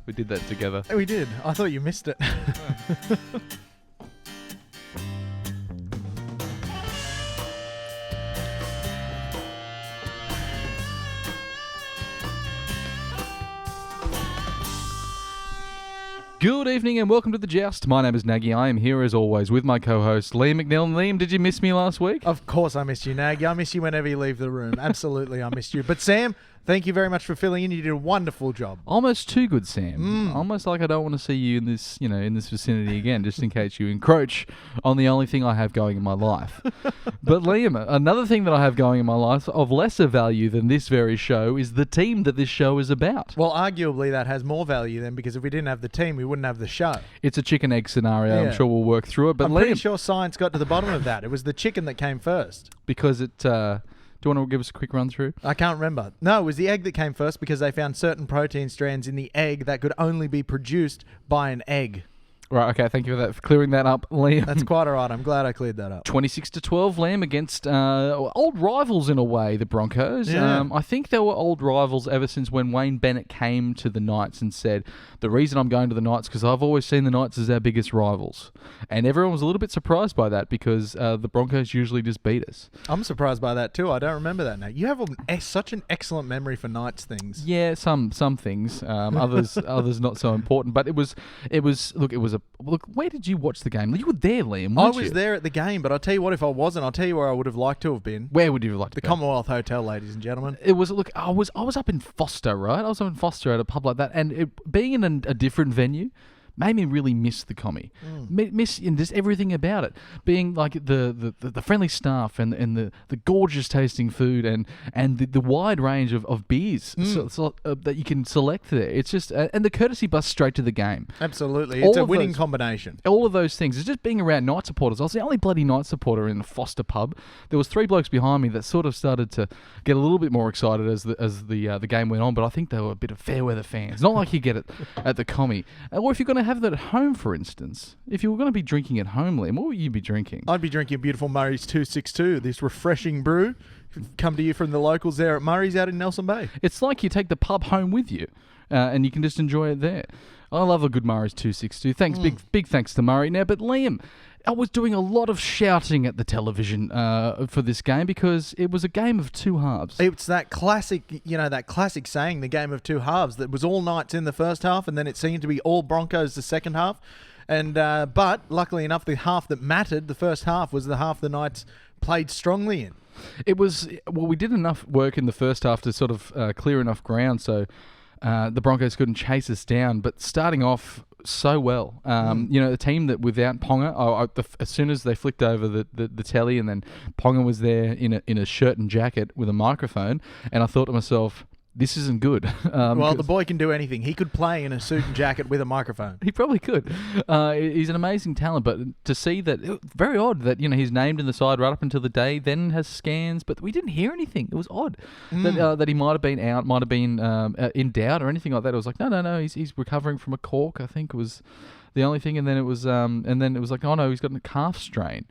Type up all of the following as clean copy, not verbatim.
We did that together. We did. I thought you missed it. Good evening and welcome to the Joust. My name is Nagy. I am here as always with my co-host Liam McNeil. Liam, did you miss me last week? Of course I missed you, Nagy. I miss you whenever you leave the room. Absolutely, I missed you. But Sam, thank you very much for filling in. You did a wonderful job. Almost too good, Sam. Almost like I don't want to see you in this, in this vicinity again, just in case you encroach on the only thing I have going in my life. But Liam, another thing that I have going in my life of lesser value than this very show is the team that this show is about. Well, arguably that has more value then, because if we didn't have the team, we wouldn't have the show. It's a chicken egg scenario. Yeah. I'm sure we'll work through it. But I'm Liam, pretty sure science got to the bottom of that. It was the chicken that came first. because it. Do you want to give us a quick run through? I can't remember. No, it was the egg that came first because they found certain protein strands in the egg that could only be produced by an egg. Right, okay, thank you for that, for clearing that up, Liam. That's quite all right. I'm glad I cleared that up. 26-12, Liam, against old rivals in a way, the Broncos. Yeah. I think they were old rivals ever since when Wayne Bennett came to the Knights and said, the reason I'm going to the Knights because I've always seen the Knights as our biggest rivals. And everyone was a little bit surprised by that because the Broncos usually just beat us. I'm surprised by that too. I don't remember that now. You have such an excellent memory for Knights things. Yeah, some things, others not so important. But it was look. Where did you watch the game? You were there, Liam. I Weren't was you? there at the game, but I'll tell you what, if I wasn't, I'll tell you where I would have liked to have been. Where would you have liked to The go? Commonwealth Hotel, ladies and gentlemen. It was I was up in Foster, right? I was up in Foster at a pub like that, and being in a different venue made me really miss the commie, miss just everything about it. Being like the friendly staff and the gorgeous tasting food and the wide range of beers that you can select there. It's just and the courtesy bus straight to the game. Absolutely, All it's a of winning those- combination. All of those things. It's just being around Knight supporters. I was the only bloody Knight supporter in the Foster pub. There was three blokes behind me that sort of started to get a little bit more excited as the game went on. But I think they were a bit of fair weather fans. Not like you get it at the commie. Or if you're going to have that at home, for instance, if you were going to be drinking at home, Liam, what would you be drinking? I'd be drinking beautiful Murray's 262, this refreshing brew. Come to you from the locals there at Murray's out in Nelson Bay. It's like you take the pub home with you, and you can just enjoy it there. I love a good Murray's 262. Thanks, big thanks to Murray. Now, but Liam, I was doing a lot of shouting at the television for this game because it was a game of two halves. It's that classic, that classic saying, the game of two halves, that was all Knights in the first half and then it seemed to be all Broncos the second half. And but luckily enough, the half that mattered, the first half, was the half the Knights played strongly in. It was, we did enough work in the first half to sort of clear enough ground so the Broncos couldn't chase us down, but starting off so well. The team that without Ponga, as soon as they flicked over the telly and then Ponga was there in a shirt and jacket with a microphone, and I thought to myself, this isn't good. Well, the boy can do anything. He could play in a suit and jacket with a microphone. He probably could. He's an amazing talent, but to see that, very odd that he's named in the side right up until the day, then has scans, but we didn't hear anything. It was odd that he might have been out, might have been in doubt or anything like that. It was like, no, he's recovering from a cork, I think was the only thing, and then it was like, oh no, he's got a calf strain.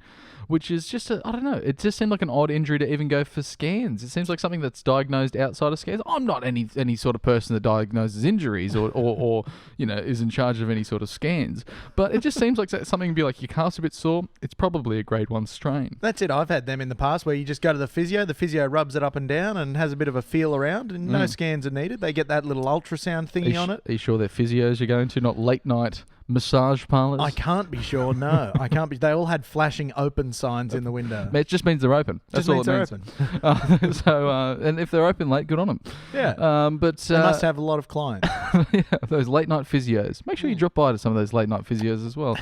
Which is just, I don't know, it just seemed like an odd injury to even go for scans. It seems like something that's diagnosed outside of scans. I'm not any sort of person that diagnoses injuries or is in charge of any sort of scans. But it just seems like something to be like, your calf's a bit sore, it's probably a grade 1 strain. That's it. I've had them in the past where you just go to the physio rubs it up and down and has a bit of a feel around and no scans are needed. They get that little ultrasound thingy on it. Are you sure they're physios you're going to, not late night massage parlours? I can't be sure, no. I can't be. They all had flashing open signs in the window. It just means they're open. That's all it means. And if they're open late, good on them. Yeah. But they must have a lot of clients. Yeah, those late night physios. Make sure you drop by to some of those late night physios as well.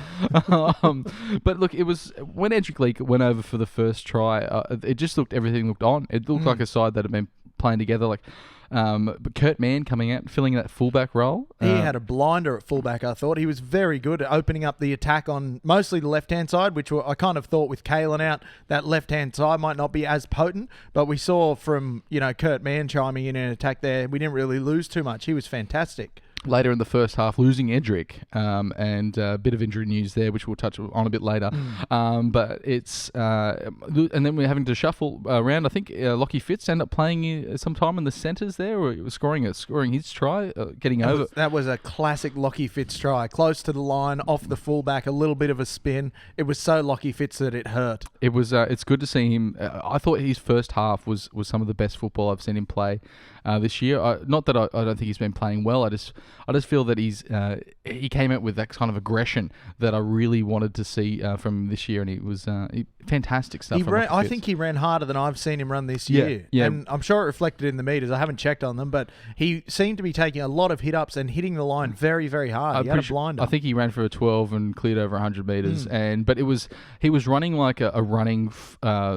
But look, it was when Edric Leak went over for the first try. Everything looked on. It looked like a side that had been playing together. Like But Kurt Mann coming out, filling that fullback role. He had a blinder at fullback, I thought. He was very good at opening up the attack on mostly the left-hand side, which I kind of thought with Kalen out, that left-hand side might not be as potent. But we saw from, Kurt Mann chiming in an attack there, we didn't really lose too much. He was fantastic. later in the first half, losing Edric, and a bit of injury news there, which we'll touch on a bit later. But it's and then we're having to shuffle around. I think Lockie Fitz ended up playing some time in the centres there, or scoring his try, getting over. That was a classic Lockie Fitz try, close to the line, off the fullback, a little bit of a spin. It was so Lockie Fitz that it hurt. It was. It's good to see him. I thought his first half was some of the best football I've seen him play this year. Not that I don't think he's been playing well. I just feel that he came out with that kind of aggression that I really wanted to see from this year, and it was fantastic stuff. I think he ran harder than I've seen him run this year. Yeah. And I'm sure it reflected in the meters. I haven't checked on them, but he seemed to be taking a lot of hit-ups and hitting the line very, very hard. He had a blinder. I think he ran for a 12 and cleared over 100 metres. But he was running like a running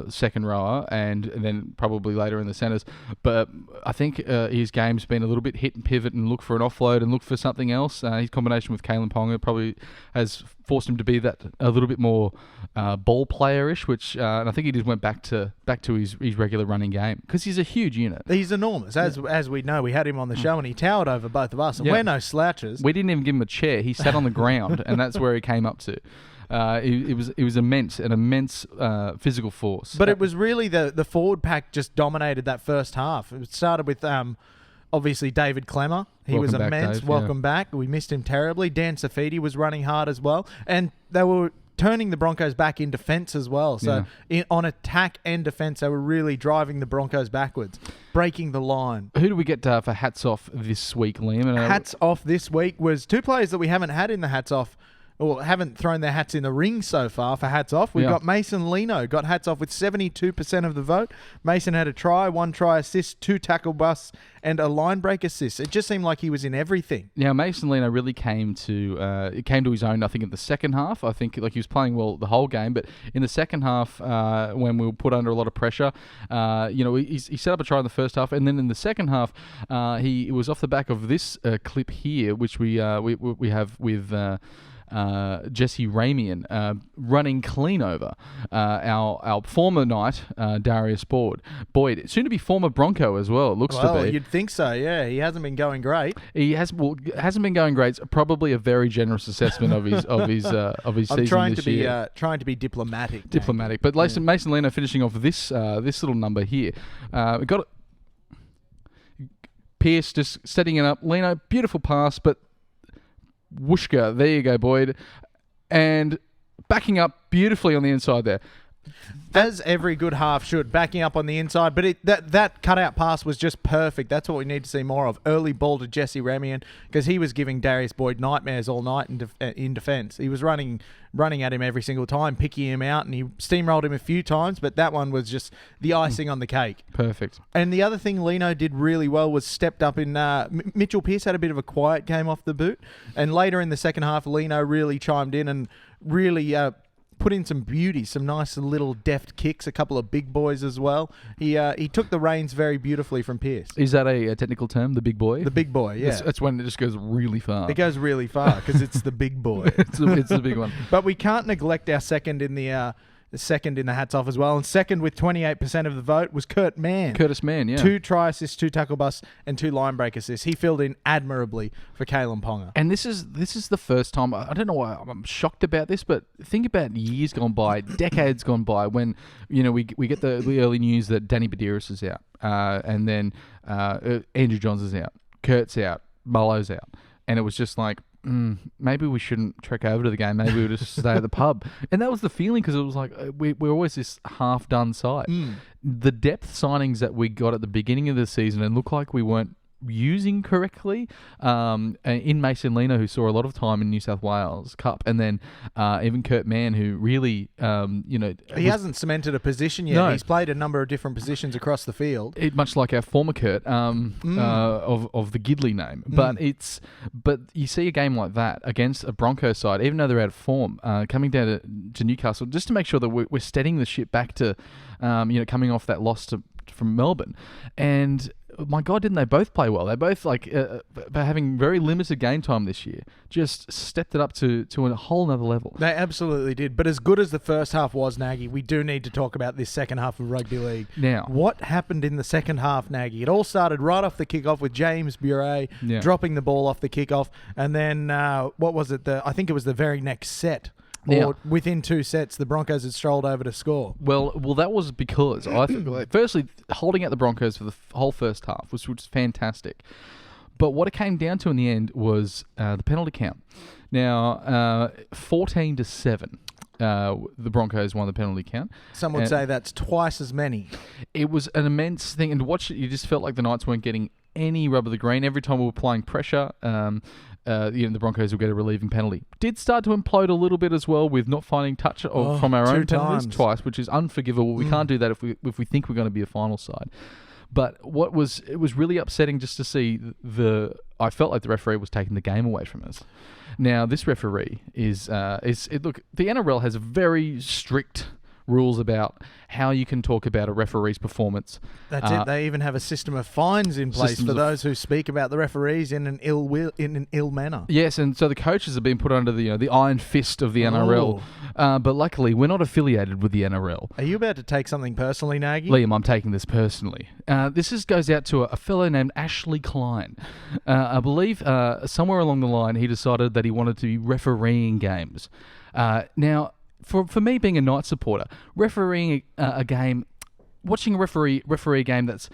second rower, and then probably later in the centres. But I think his game's been a little bit hit and pivot and look for an offload and look for something else. His combination with Kalen Ponga probably has forced him to be that a little bit more ball player-ish, which and I think he just went back to his regular running game, because he's a huge unit. He's enormous, as we know. We had him on the show and he towered over both of us, and we're no slouches. We didn't even give him a chair. He sat on the ground, and that's where he came up to. It was immense, an immense physical force. But it was really the forward pack just dominated that first half. It started with obviously David Clemmer. He was immense. Welcome back. We missed him terribly. Dan Safidi was running hard as well. And they were turning the Broncos back in defence as well. So on attack and defence, they were really driving the Broncos backwards, breaking the line. Who do we get for hats off this week, Liam? Hats off this week was two players that we haven't had in the hats off, or haven't thrown their hats in the ring so far for hats off. We've got Mason Lino, got hats off with 72% of the vote. Mason had a try, 1 try assist, 2 tackle busts, and a line break assist. It just seemed like he was in everything. Now, Mason Lino really came to his own, I think, in the second half. I think he was playing well the whole game, but in the second half, when we were put under a lot of pressure, he set up a try in the first half, and then in the second half, he was off the back of this clip here, which we have with Jesse Ramian running clean over our former knight, Darius Boyd, soon to be former Bronco as well. It looks to be. You'd think so. Yeah, he hasn't been going great. Hasn't been going great. It's probably a very generous assessment of his season this year. Trying to be diplomatic. But Mason Lino finishing off this little number here. We got Pierce just setting it up. Lino, beautiful pass, but whooshka, there you go, Boyd. And backing up beautifully on the inside there. As every good half should, backing up on the inside. But that cutout pass was just perfect. That's what we need to see more of. Early ball to Jesse Ramian, because he was giving Darius Boyd nightmares all night in defence. He was running at him every single time, picking him out, and he steamrolled him a few times, but that one was just the icing on the cake. Perfect. And the other thing Lino did really well was stepped up in... Mitchell Pearce had a bit of a quiet game off the boot, and later in the second half, Lino really chimed in and really... put in some beauty, some nice little deft kicks, a couple of big boys as well. He took the reins very beautifully from Pearce. Is that a technical term, the big boy? The big boy, yeah. That's when it just goes really far. It goes really far because it's the big boy. it's the big one. But we can't neglect our second in the hats off as well. And second with 28% of the vote was Curtis Mann, yeah. 2 try assists, 2 tackle busts, and 2 line break assists. He filled in admirably for Kalen Ponga. And this is the first time, I don't know why I'm shocked about this, but think about years gone by, decades gone by, when we get the early news that Danny Badiris is out, and then Andrew Johns is out, Kurt's out, Mullo's out, and it was just like, maybe we shouldn't trek over to the game. Maybe we'll just stay at the pub. And that was the feeling, because it was like we're always this half-done side. The depth signings that we got at the beginning of the season and looked like we weren't using correctly in Mason Lino, who saw a lot of time in New South Wales Cup, and then even Kurt Mann, who really he hasn't cemented a position yet. No. He's played a number of different positions across the field, much like our former Kurt of the Gidley name. But you see a game like that against a Broncos side, even though they're out of form, coming down to Newcastle, just to make sure that we're steadying the ship back to coming off that loss from Melbourne. And my God, didn't they both play well? They both, having very limited game time this year, just stepped it up to a whole nother level. They absolutely did. But as good as the first half was, Nagy, we do need to talk about this second half of rugby league. Now, what happened in the second half, Nagy? It all started right off the kickoff with James Buret dropping the ball off the kickoff, and then what was it? I think it was the very next set. Or within 2 sets, the Broncos had strolled over to score. Well, that was because I think, firstly, holding out the Broncos for the whole first half which was fantastic. But what it came down to in the end was the penalty count. Now, 14-7, the Broncos won the penalty count. Some would say that's twice as many. It was an immense thing, and to watch it, you just felt like the Knights weren't getting any rub of the green. Every time we were applying pressure, the Broncos will get a relieving penalty. Did start to implode a little bit as well with not finding touch from our own penalties twice, which is unforgivable. We can't do that if we think we're going to be a final side. But it was really upsetting just to see I felt like the referee was taking the game away from us. Now this referee look, the NRL has a very strict rules about how you can talk about a referee's performance. That's it. They even have a system of fines in place for those who speak about the referees in an ill manner. Yes, and so the coaches have been put under the iron fist of the NRL. But luckily, we're not affiliated with the NRL. Are you about to take something personally, Nagy? Liam, I'm taking this personally. This goes out to a fellow named Ashley Klein. I believe somewhere along the line, he decided that he wanted to be refereeing games. Now, For me, being a Knights supporter, refereeing a game, watching a referee a game that's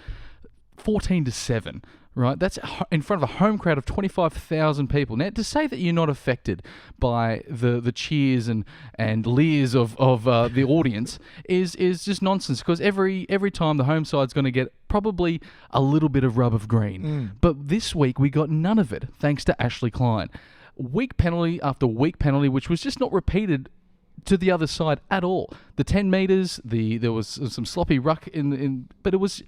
14-7, right? That's in front of a home crowd of 25,000 people. Now, to say that you're not affected by the cheers and leers of the audience is just nonsense, because every time the home side's going to get probably a little bit of rub of green. But this week we got none of it, thanks to Ashley Klein. Weak penalty after weak penalty, which was just not repeated to the other side at all. The 10 metres, there was some sloppy ruck but it was,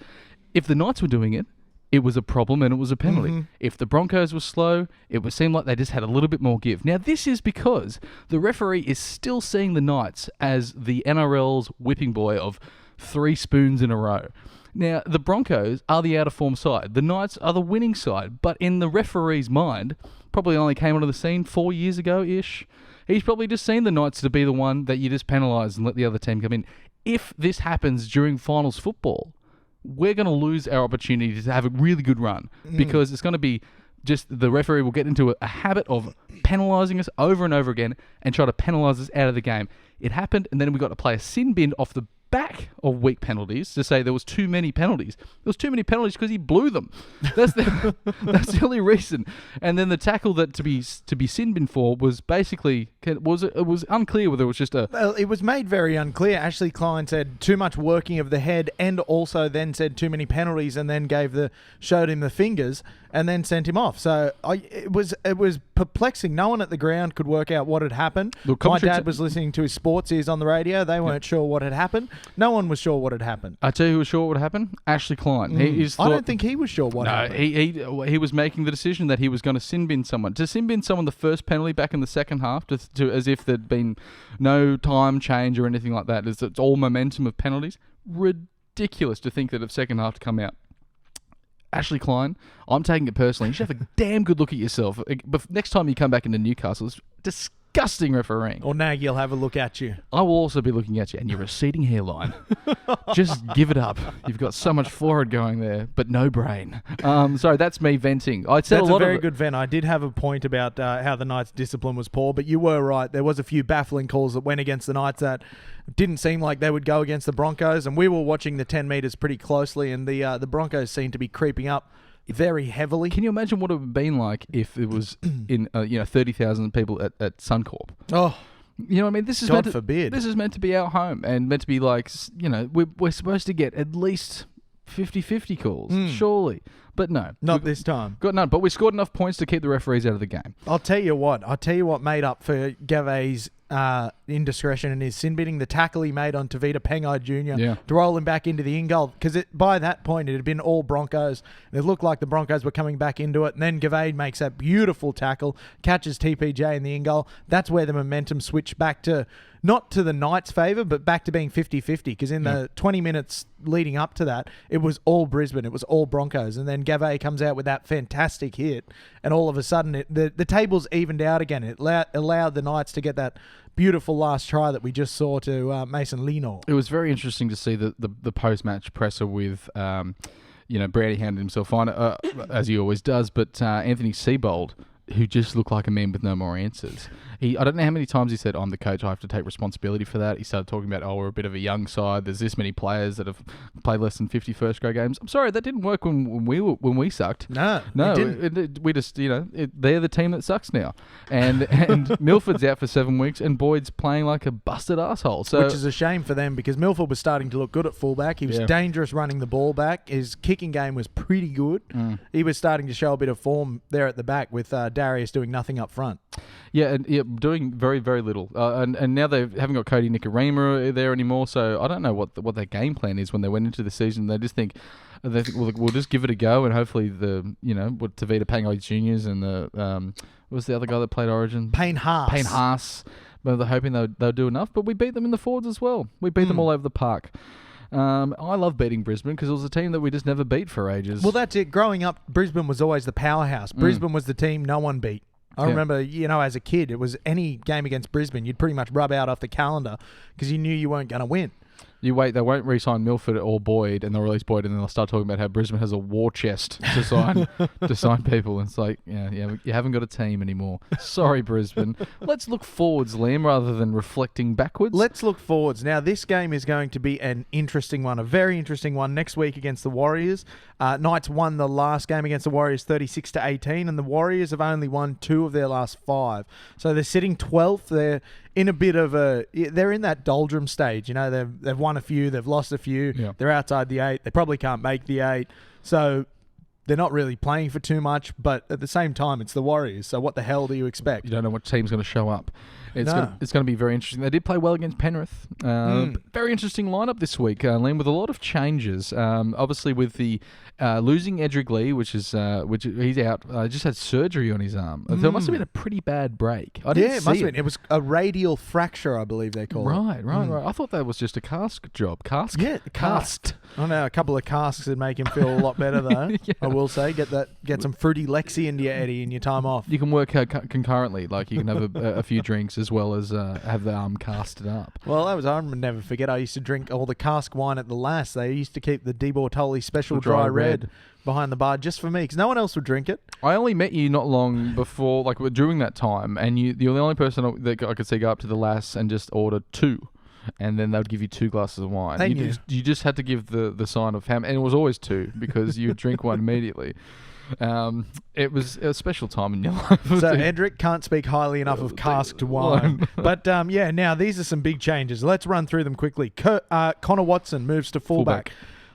if the Knights were doing it, it was a problem and it was a penalty. If the Broncos were slow, it would seem like they just had a little bit more give. Now, this is because the referee is still seeing the Knights as the NRL's whipping boy of 3 spoons in a row. Now, the Broncos are the out-of-form side. The Knights are the winning side. But in the referee's mind, probably only came onto the scene 4 years ago-ish, he's probably just seen the Knights to be the one that you just penalise and let the other team come in. If this happens during finals football, we're going to lose our opportunity to have a really good run, because it's going to be just the referee will get into a habit of penalising us over and over again and try to penalise us out of the game. It happened, and then we got to play a sin bin off the back of weak penalties to say there was too many penalties. There was too many penalties because he blew them. That's the only reason. And then the tackle that to be sin bin for was basically it was unclear whether it was just a. Well, it was made very unclear. Ashley Klein said too much working of the head, and also then said too many penalties, and then showed him the fingers, and then sent him off. So it was perplexing. No one at the ground could work out what had happened. Look, my dad was listening to his sports ears on the radio. They weren't sure what had happened. No one was sure what had happened. I tell you who was sure what happened? Ashley Klein. I don't think he was sure what happened. He was making the decision that he was going to sin bin someone. To sin bin someone the first penalty back in the second half, to as if there'd been no time change or anything like that. It's all momentum of penalties. Ridiculous to think that the second half to come out. Ashley Klein, I'm taking it personally. You should have a damn good look at yourself. But next time you come back into Newcastle, it's disgusting refereeing. Or Nagy will have a look at you. I will also be looking at you, and your receding hairline. Just give it up. You've got so much forehead going there, but no brain. Sorry, that's me venting. That's a very good vent. I did have a point about how the Knights' discipline was poor, but you were right. There was a few baffling calls that went against the Knights that didn't seem like they would go against the Broncos, and we were watching the 10 metres pretty closely, and the Broncos seemed to be creeping up very heavily. Can you imagine what it would have been like if it was in 30,000 people at Suncorp? Oh, you know what I mean? This is God forbid. This is meant to be our home and meant to be like, we're supposed to get at least 50-50 calls, surely. But no. Not this time. Got none. But we scored enough points to keep the referees out of the game. I'll tell you what made up for Gavet's indiscretion and his sin bidding, the tackle he made on Tavita Pengai Jr. to roll him back into the in-goal. Because by that point, it had been all Broncos. It looked like the Broncos were coming back into it. And then Gavet makes that beautiful tackle, catches TPJ in the in-goal. That's where the momentum switched back to, not to the Knights' favour, but back to being 50-50. Because in the 20 minutes leading up to that, it was all Brisbane. It was all Broncos. And then Gavet comes out with that fantastic hit. And all of a sudden, the tables evened out again. It allowed the Knights to get that beautiful last try that we just saw to Mason Leno. It was very interesting to see the post-match presser with, Brownie handed himself on, as he always does, but Anthony Seibold, who just looked like a man with no more answers. I don't know how many times he said, I'm the coach, I have to take responsibility for that. He started talking about, we're a bit of a young side. There's this many players that have played less than 50 first-grade games. I'm sorry, that didn't work when we sucked. No, we just, they're the team that sucks now. And Milford's out for 7 weeks, and Boyd's playing like a busted asshole. So, which is a shame for them, because Milford was starting to look good at fullback. He was dangerous running the ball back. His kicking game was pretty good. He was starting to show a bit of form there at the back with Darius doing nothing up front. Yeah, and doing very, very little. And now they haven't got Cody Nicarima there anymore, so I don't know what their game plan is when they went into the season. They think, well, we'll just give it a go, and hopefully Tavita Pangai Juniors and what was the other guy that played Origin? Payne Haas. But they're hoping they'll do enough. But we beat them in the forwards as well. We beat them all over the park. I love beating Brisbane because it was a team that we just never beat for ages. Well, that's it. Growing up, Brisbane was always the powerhouse. Brisbane was the team no one beat. I remember, as a kid, it was any game against Brisbane, you'd pretty much rub out off the calendar because you knew you weren't going to win. You wait, they won't re-sign Milford or Boyd, and they'll release Boyd, and then they'll start talking about how Brisbane has a war chest to sign people. And it's like, you haven't got a team anymore. Sorry, Brisbane. Let's look forwards, Liam, rather than reflecting backwards. Let's look forwards. Now, this game is going to be an interesting one, a very interesting one next week against the Warriors. Knights won the last game against the Warriors 36-18, and the Warriors have only won 2 of their last 5. So they're sitting 12th. They're in a bit of they're in that doldrum stage. They've won a few, they've lost a few. Yeah. They're outside the 8. They probably can't make the 8. So they're not really playing for too much, but at the same time, it's the Warriors. So what the hell do you expect? You don't know what team's going to show up. It's going to be very interesting. They did play well against Penrith. Very interesting lineup this week, Liam, with a lot of changes. Obviously, with the losing Edric Lee, which he's out. Just had surgery on his arm. So it must have been a pretty bad break. It must have been. It was a radial fracture, I believe they call it. Right. I thought that was just a cask job. Cask? Yeah, cast. I know a couple of casks would make him feel a lot better, though. I will say, get some fruity Lexi into your Eddie in your time off. You can work concurrently, like you can have a few drinks as well as have the arm casted up. Well, I never forget. I used to drink all the cask wine at the Lass. They used to keep the Di Bortoli Special Dry Red behind the bar just for me, because no one else would drink it. I only met you not long before, like during that time, and you're the only person that I could see go up to the Lass and just order 2. And then they would give you 2 glasses of wine. You just had to give the sign of ham, and it was always 2 because you would drink one immediately. It was a special time in your life. So Edric can't speak highly enough of casked wine. But now these are some big changes. Let's run through them quickly. Connor Watson moves to fullback.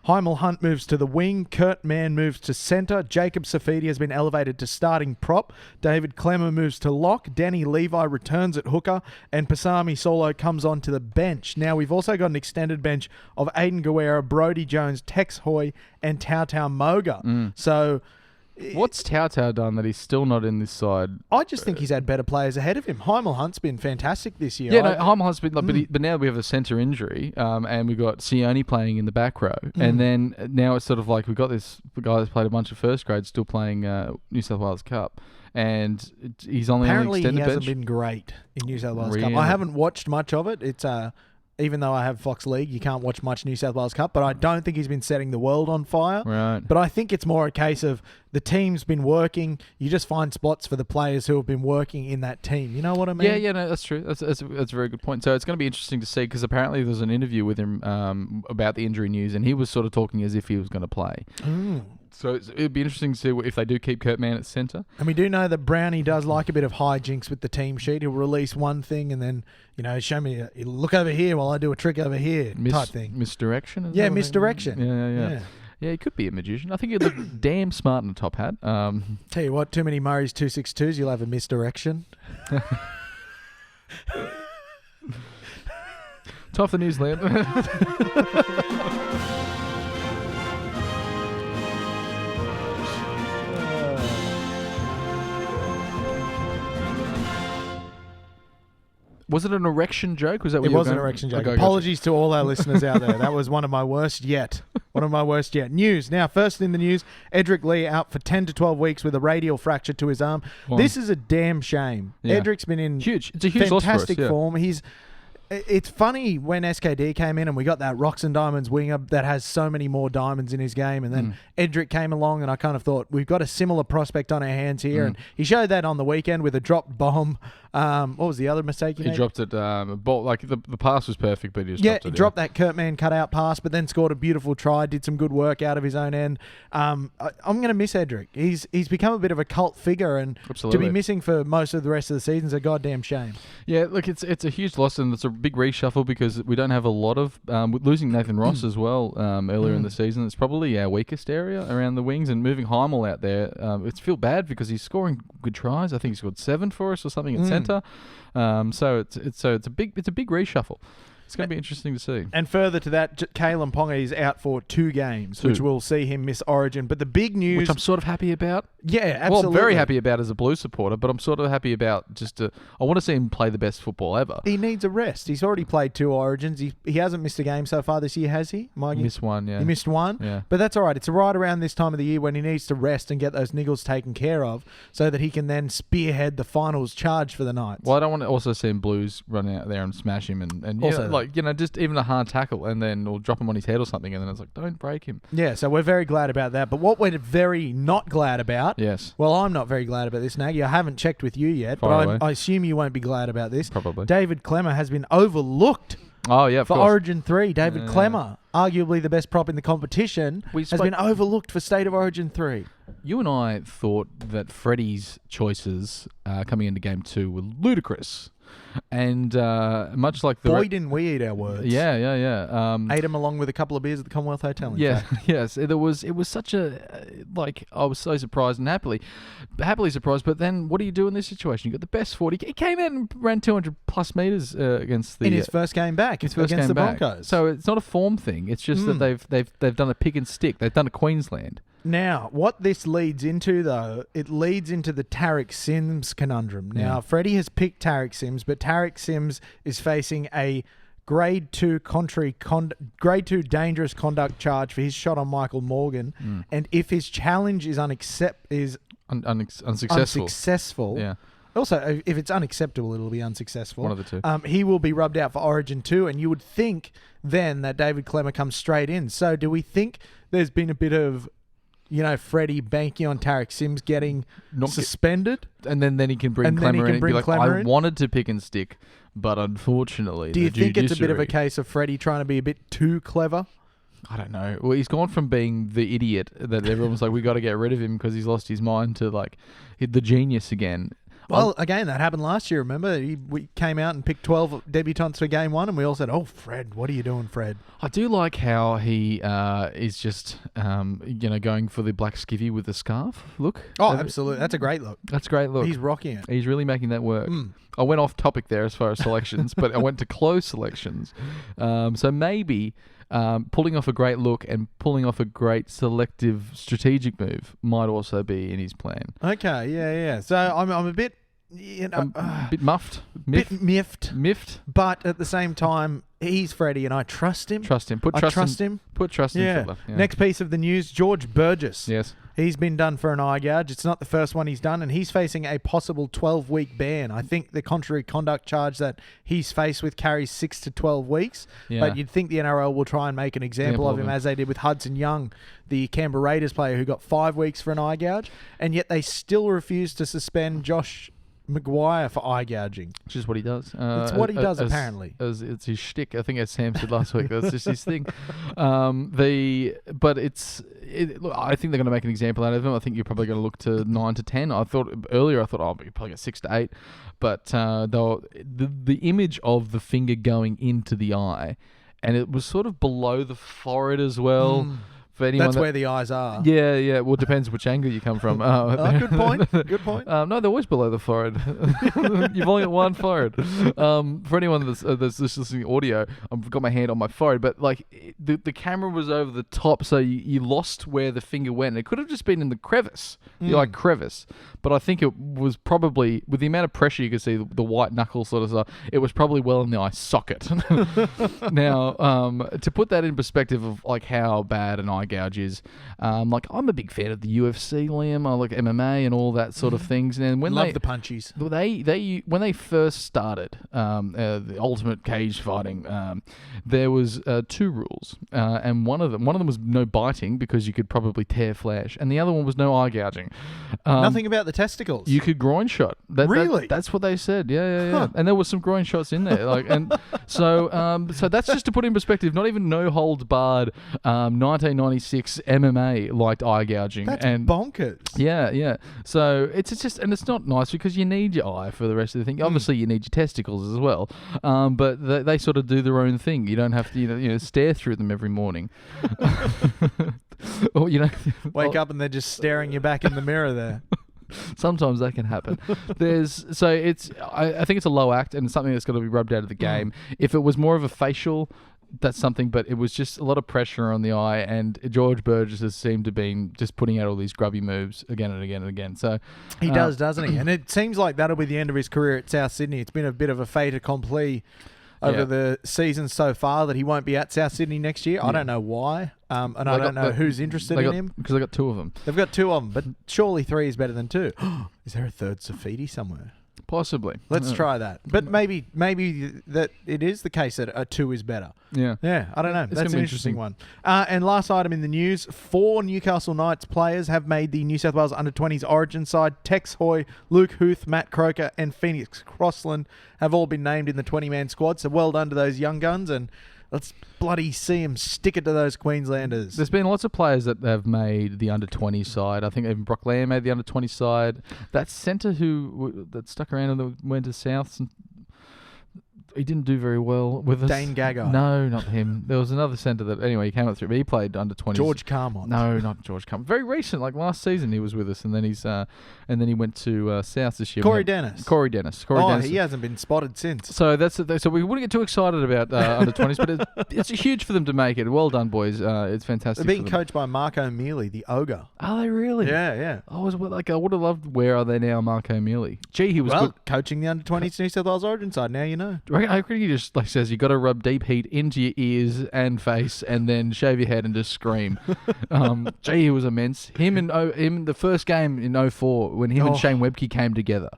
Heimel Hunt moves to the wing. Kurt Mann moves to centre. Jacob Safidi has been elevated to starting prop. David Clemmer moves to lock. Danny Levi returns at hooker. And Pasami Solo comes on to the bench. Now, we've also got an extended bench of Aiden Guerra, Brodie Jones, Tex Hoy, and Tautau Moga. So what's Tautau done that he's still not in this side? I just think he's had better players ahead of him. Heimel Hunt's been fantastic this year. Yeah, Heimel Hunt's been, but now we have a centre injury, and we've got Sione playing in the back row, and then now it's sort of like we've got this guy that's played a bunch of first grades still playing New South Wales Cup, and he's only apparently extended he hasn't bench. been great in New South Wales Cup. I haven't watched much of it. It's even though I have Fox League, you can't watch much New South Wales Cup, but I don't think he's been setting the world on fire. Right. But I think it's more a case of the team's been working. You just find spots for the players who have been working in that team. You know what I mean? Yeah, no, that's true. That's a very good point. So it's going to be interesting to see, because apparently there's an interview with him about the injury news, and he was sort of talking as if he was going to play. So it'd be interesting to see if they do keep Kurt Mann at centre. And we do know that Brownie does like a bit of hijinks with the team sheet. He'll release one thing and then, show me, look over here while I do a trick over here type thing. Misdirection? Yeah, misdirection. Yeah. Yeah, he could be a magician. I think he'd look damn smart in a top hat. Tell you what, too many Murray's 262s, you'll have a misdirection. Top the news, Liam. Was it an erection joke? Was that what It you were was an going- erection joke. Okay, Apologies to all our listeners out there. That was one of my worst yet. News. Now, first in the news, Edric Lee out for 10 to 12 weeks with a radial fracture to his arm. This is a damn shame. Yeah. Edric's been in Huge. It's a huge loss for us, fantastic yeah. form. It's funny when SKD came in and we got that Rocks and Diamonds winger that has so many more diamonds in his game, and then Edric came along and I kind of thought we've got a similar prospect on our hands here, and he showed that on the weekend with a dropped bomb. What was the other mistake he made? He dropped it. Ball, like the pass was perfect, but he just dropped it. He dropped that Kurtman cutout pass, but then scored a beautiful try. Did some good work out of his own end. I'm going to miss Edric. He's become a bit of a cult figure, and Absolutely. to be missing for most of the rest of the season is a goddamn shame. Yeah, look, it's a huge loss, and it's a big reshuffle because we don't have a lot of with losing Nathan Ross as well earlier in the season. It's probably our weakest area around the wings, and moving Heimel out there, it's feel bad because he's scoring good tries. I think he scored 7 for us or something at centre. So it's a big reshuffle. It's going to be interesting to see. And further to that, Kalen Ponga is out for 2 games, which will see him miss Origin. But the big news, which I'm sort of happy about. Yeah, absolutely. Well, I'm very happy about as a Blues supporter, but I'm sort of happy about I want to see him play the best football ever. He needs a rest. He's already played 2 Origins. He hasn't missed a game so far this year, has he, Mikey? He missed 1, yeah. He missed 1? Yeah. But that's all right. It's right around this time of the year when he needs to rest and get those niggles taken care of so that he can then spearhead the finals charge for the Knights. Well, I don't want to also see him Blues run out there and smash him and Also just even a hard tackle and then or drop him on his head or something, and then it's like, don't break him. Yeah, so we're very glad about that. But what we're very not glad about, Yes. well, I'm not very glad about this, Nagy. I haven't checked with you yet, Fire away. but I assume you won't be glad about this. Probably. David Clemmer has been overlooked Oh, yeah, of for course. Origin 3. David Clemmer, arguably the best prop in the competition, has been overlooked for State of Origin 3. You and I thought that Freddy's choices coming into Game 2 were ludicrous. And much like the... Boy, didn't we eat our words. Yeah. Ate them along with a couple of beers at the Commonwealth Hotel. Yeah, yes. It was such a... I was so surprised and happily surprised. But then what do you do in this situation? You got the best 40. He came out and ran 200 plus metres against the... in his first game back against the Broncos. So it's not a form thing. It's just that they've done a pick and stick. They've done a Queensland. Now, what this leads into, though, it leads into the Tarek Sims conundrum. Now, Freddie has picked Tarek Sims, but Tarek Sims is facing a Grade 2 dangerous conduct charge for his shot on Michael Morgan. And if his challenge is unsuccessful, Yeah. also, if it's unacceptable, it'll be unsuccessful. One of the two. He will be rubbed out for Origin 2, and you would think then that David Clemmer comes straight in. So do we think there's been a bit of... Freddie banking on Tarek Sims getting suspended. And then he can bring Clemmer in and be like, I wanted to pick and stick, but unfortunately... Do you think it's a bit of a case of Freddie trying to be a bit too clever? I don't know. Well, he's gone from being the idiot that everyone's like, we got to get rid of him because he's lost his mind to like the genius again. Well, again, that happened last year, remember? We came out and picked 12 debutantes for Game 1, and we all said, oh, Fred, what are you doing, Fred? I do like how he is just, going for the black skivvy with the scarf look. Oh, absolutely. That's a great look. That's a great look. He's rocking it. He's really making that work. I went off topic there as far as selections, but I went to close selections. So maybe... pulling off a great look and pulling off a great selective strategic move might also be in his plan. Okay, yeah. So I'm a bit, a bit muffed, miffed, but at the same time, he's Freddie, and I trust him. Put trust in. Yeah. Fella. Yeah. Next piece of the news: George Burgess. Yes. He's been done for an eye gouge. It's not the first one he's done, and he's facing a possible 12-week ban. I think the contrary conduct charge that he's faced with carries 6 to 12 weeks. Yeah. But you'd think the NRL will try and make an example of him, as they did with Hudson Young, the Canberra Raiders player who got 5 weeks for an eye gouge, and yet they still refuse to suspend Josh Maguire for eye gouging. Which is what he does. It's what he does, apparently. It's his shtick. I think as Sam said last week, that's just his thing. But look, I think they're going to make an example out of him. I think you're probably going to look to 9 to 10. I thought earlier, you probably get 6 to 8. But the image of the finger going into the eye, and it was sort of below the forehead as well. For anyone That's where the eyes are. Yeah, yeah. Well, it depends which angle you come from. Good point. Good point. No, they're always below the forehead. You've only got one forehead. For anyone that's just listening to audio, I've got my hand on my forehead, but like the camera was over the top, so you lost where the finger went. It could have just been in the crevice, the crevice. But I think it was probably, with the amount of pressure you could see, the white knuckle sort of stuff, it was probably well in the eye socket. Now, to put that in perspective of like how bad an eye gouge is, like I'm a big fan of the UFC, Liam. I like MMA and all that sort of things. And when Love the punchies. They when they first started the ultimate cage fighting, there was 2 rules, and one of them was no biting because you could probably tear flesh, and the other one was no eye gouging. Nothing about the testicles. You could groin shot. Really? That's what they said. Yeah. Huh. And there was some groin shots in there. Like, and so that's just to put in perspective. Not even no holds barred. 1996 MMA liked eye gouging. That's and bonkers. Yeah. So it's just, and it's not nice because you need your eye for the rest of the thing. Obviously, you need your testicles as well. But they sort of do their own thing. You don't have to stare through them every morning. Or Wake up and they're just staring you back in the mirror there. Sometimes that can happen. I think it's a low act and something that's got to be rubbed out of the game. If it was more of a facial, that's something, but it was just a lot of pressure on the eye, and George Burgess has seemed to be just putting out all these grubby moves again and again and again. So he does, doesn't he? And it seems like that'll be the end of his career at South Sydney. It's been a bit of a fait accompli over the season so far that he won't be at South Sydney next year. I don't know why, and I don't know who's interested in him. Because they got 2 of them. They've got 2 of them, but surely 3 is better than 2. Is there a third Safidi somewhere? Possibly. Let's try that. But maybe that it is the case that a 2 is better. Yeah. Yeah, I don't know. That's an interesting one. And last item in the news, 4 Newcastle Knights players have made the New South Wales Under-20s Origin side. Tex Hoy, Luke Huth, Matt Croker and Phoenix Crossland have all been named in the 20-man squad. So well done to those young guns, and let's bloody see them stick it to those Queenslanders. There's been lots of players that have made the under-20 side. I think even Brock Lamb made the under-20 side. That centre that stuck around and went to Souths, he didn't do very well with us. Dane Gagai. No, not him. There was another centre that, anyway, he came up through, but he played under-20s. George Carmont. No, not George Carmont. Very recent, like last season he was with us, and then he went to Souths this year. Corey Dennis. Dennis. He hasn't been spotted since. So so we wouldn't get too excited about under-20s, but it's huge for them to make it. Well done, boys. It's fantastic. They're being coached by Marco Mealy, the ogre. Are they really? Yeah. I would have loved. Where are they now, Marco Mealy? Gee, he was good. Coaching the under-20s New South Wales Origin side. Now you know. I reckon he just says you got to rub deep heat into your ears and face, and then shave your head and just scream. Gee, he was immense. Him the first game in 04 when him and Shane Webke came together.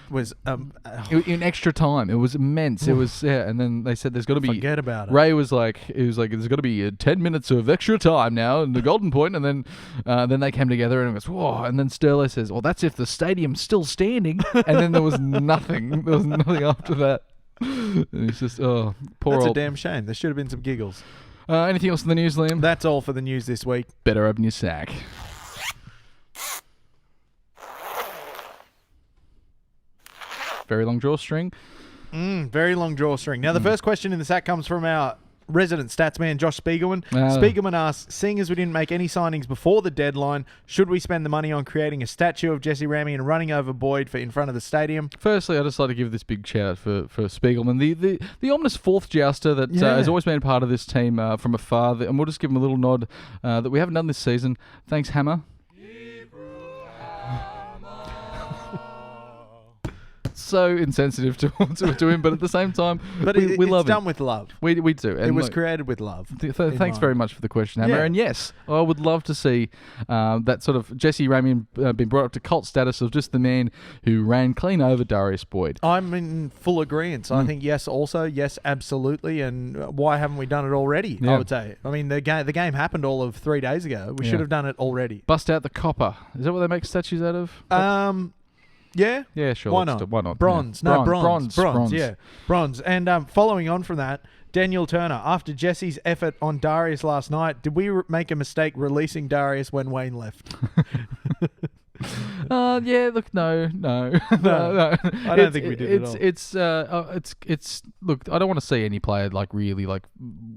Was in extra time. It was immense. It was and then they said there's got to be. Forget about it. Ray was like, there's got to be 10 minutes of extra time now in the Golden Point, and then they came together and it goes whoa. And then Sterling says, well, that's if the stadium's still standing. And then there was nothing. There was nothing after that. And it's just poor. That's a damn shame. There should have been some giggles. Anything else in the news, Liam? That's all for the news this week. Better open your sack. Very long drawstring. Very long drawstring. Now, the first question in the sack comes from our resident statsman, Josh Spiegelman. Oh. Spiegelman asks, seeing as we didn't make any signings before the deadline, should we spend the money on creating a statue of Jesse Ramey and running over Boyd in front of the stadium? Firstly, I'd just like to give this big shout out for Spiegelman, the ominous fourth jouster that has always been part of this team from afar. And we'll just give him a little nod that we haven't done this season. Thanks, Hammer. So insensitive to him, but at the same time, we love it. It's done with love. We do. And it was created with love. Thanks very much for the question, Hammer. Yeah. And yes, I would love to see that sort of Jesse Ramey being brought up to cult status of just the man who ran clean over Darius Boyd. I'm in full agreement. I think yes, absolutely. And why haven't we done it already? Yeah. I would say. I mean, the game happened all of 3 days ago. We should have done it already. Bust out the copper. Is that what they make statues out of? Yeah, sure. Why not? Bronze. Yeah. No, bronze. Yeah, bronze. And following on from that, Daniel Turner, after Jesse's effort on Darius last night, did we make a mistake releasing Darius when Wayne left? Yeah, look, no. No, I don't think we did at all. It's look, I don't want to see any player like really like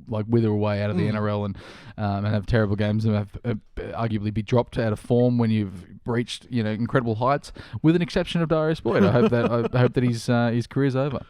wither away out of the NRL and have terrible games and have arguably be dropped out of form when you've reached incredible heights. With an exception of Darius Boyd, I hope that his career's over.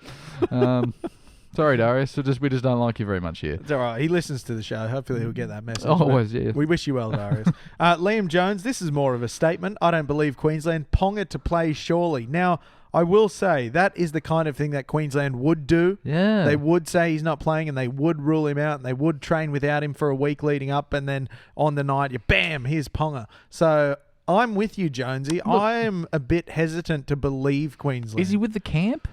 Sorry, Darius. We just don't like you very much here. It's all right. He listens to the show. Hopefully he'll get that message. Always, yeah. We wish you well, Darius. Liam Jones, this is more of a statement. I don't believe Queensland. Ponga to play surely. Now, I will say that is the kind of thing that Queensland would do. Yeah. They would say he's not playing and they would rule him out and they would train without him for a week leading up and then on the night, bam, here's Ponga. So I'm with you, Jonesy. I am a bit hesitant to believe Queensland. Is he with the camp?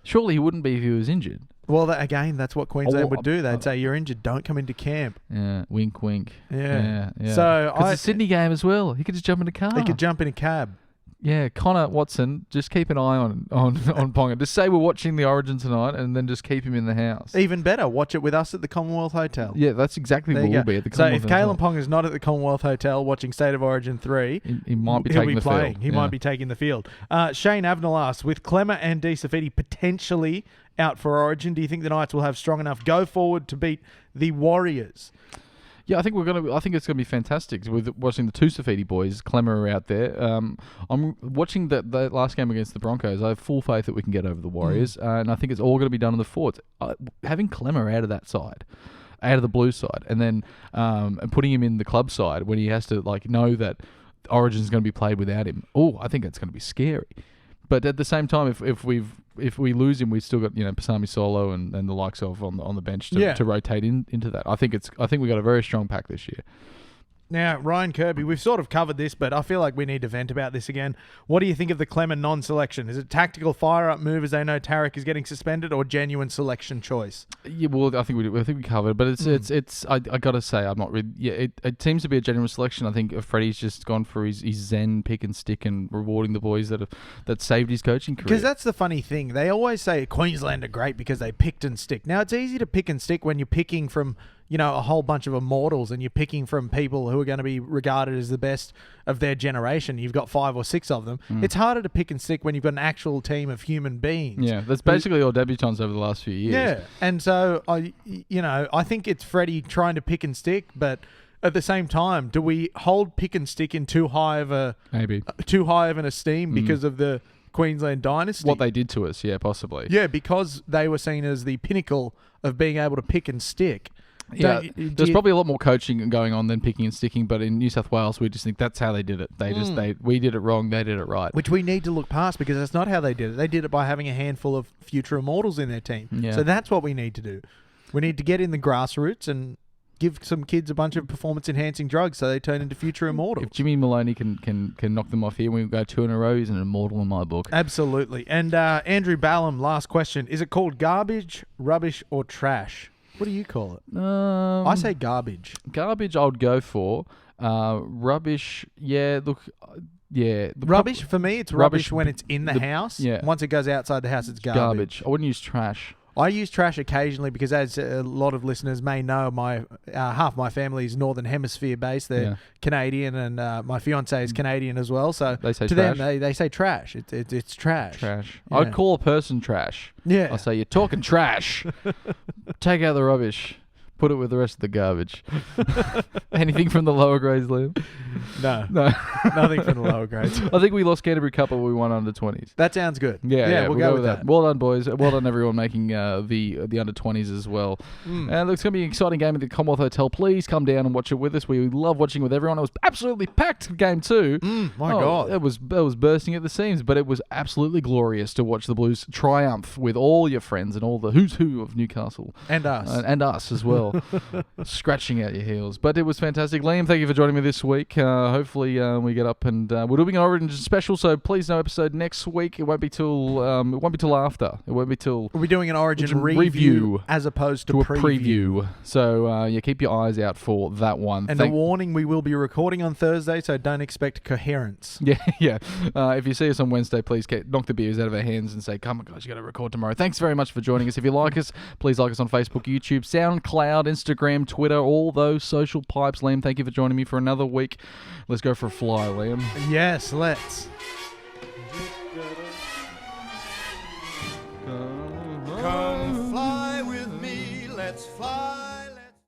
Surely he wouldn't be if he was injured. Well, again, that's what Queensland would do. They'd say, you're injured, don't come into camp. Yeah, wink, wink. Yeah. So it's a Sydney game as well. He could just jump in a car. He could jump in a cab. Yeah, Connor Watson, just keep an eye on Ponga. Just say we're watching the Origin tonight and then just keep him in the house. Even better, watch it with us at the Commonwealth Hotel. Yeah, that's exactly where we'll be at the Commonwealth Hotel. So if Kalen Ponga's not at the Commonwealth Hotel watching State of Origin 3, he might be taking the field. He might be taking the field. Shane Avenel asks, with Clemmer and De Safeti potentially out for Origin, do you think the Knights will have strong enough go forward to beat the Warriors? Yeah, I think it's gonna be fantastic with watching the two Safeti boys. Clemmer are out there. I'm watching the last game against the Broncos. I have full faith that we can get over the Warriors, and I think it's all going to be done on the forwards. Having Clemmer out of that side, out of the blue side, and then and putting him in the club side when he has to know that Origin's going to be played without him. Oh, I think that's going to be scary. But at the same time, if we lose him, we've still got Pasami Solo and the likes of on the bench to rotate into that. I think we got a very strong pack this year. Now, Ryan Kirby, we've sort of covered this, but I feel like we need to vent about this again. What do you think of the Clemmer non-selection? Is it tactical fire-up move as they know Tarek is getting suspended, or genuine selection choice? Yeah, well, I think we covered, but it's. I got to say, I'm not really. Yeah, it seems to be a genuine selection. I think Freddy's just gone for his zen pick and stick and rewarding the boys that saved his coaching career. Because that's the funny thing. They always say Queensland are great because they picked and stick. Now, it's easy to pick and stick when you're picking from a whole bunch of immortals and you're picking from people who are going to be regarded as the best of their generation. You've got 5 or 6 of them. It's harder to pick and stick when you've got an actual team of human beings. Yeah, that's basically all debutants over the last few years. Yeah, and so, I think it's Freddie trying to pick and stick, but at the same time, do we hold pick and stick in too high of an esteem because of the Queensland dynasty? What they did to us, yeah, possibly. Yeah, because they were seen as the pinnacle of being able to pick and stick. Yeah, there's probably a lot more coaching going on than picking and sticking, but in New South Wales, we just think that's how they did it. We did it wrong, they did it right. Which we need to look past, because that's not how they did it. They did it by having a handful of future immortals in their team. Yeah. So that's what we need to do. We need to get in the grassroots and give some kids a bunch of performance-enhancing drugs so they turn into future immortals. If Jimmy Maloney can knock them off here, we go 2 in a row, he's an immortal in my book. Absolutely. And Andrew Ballum, last question. Is it called garbage, rubbish, or trash? What do you call it? I say garbage. Garbage I would go for. Rubbish, yeah, look... Yeah. Rubbish, for me, it's rubbish when it's in the house. Yeah. Once it goes outside the house, it's garbage. I wouldn't use trash. I use trash occasionally because, as a lot of listeners may know, my half my family is Northern Hemisphere based. They're Canadian, and my fiance is Canadian as well. So they say to trash? them, they say trash. It's trash. Trash. Yeah. I'd call a person trash. Yeah. I'll say, you're talking trash. Take out the rubbish. Put it with the rest of the garbage. Anything from the lower grades, Liam? No. Nothing from the lower grades. I think we lost Canterbury Cup, but we won under 20s. That sounds good. Yeah, we'll go with that. Well done, boys. Well done, everyone, making the under 20s as well. And it's going to be an exciting game at the Commonwealth Hotel. Please come down and watch it with us. We love watching with everyone. It was absolutely packed game 2. My God. It was bursting at the seams, but it was absolutely glorious to watch the Blues triumph with all your friends and all the who's who of Newcastle. And us. And us as well. Scratching out your heels. But it was fantastic. Liam, thank you for joining me this week. Hopefully we get up and we're doing an Origin special, so please no episode next week. It won't be till after. It won't be till we'll be doing an Origin review as opposed to a preview. So keep your eyes out for that one. And the warning, we will be recording on Thursday, so don't expect coherence. Yeah. If you see us on Wednesday, please knock the beers out of our hands and say, come on guys, you got to record tomorrow. Thanks very much for joining us. If you like us, please like us on Facebook, YouTube, SoundCloud, SoundCloud, Instagram, Twitter, all those social pipes. Liam, thank you for joining me for another week. Let's go for a fly, Liam. Yes, let's.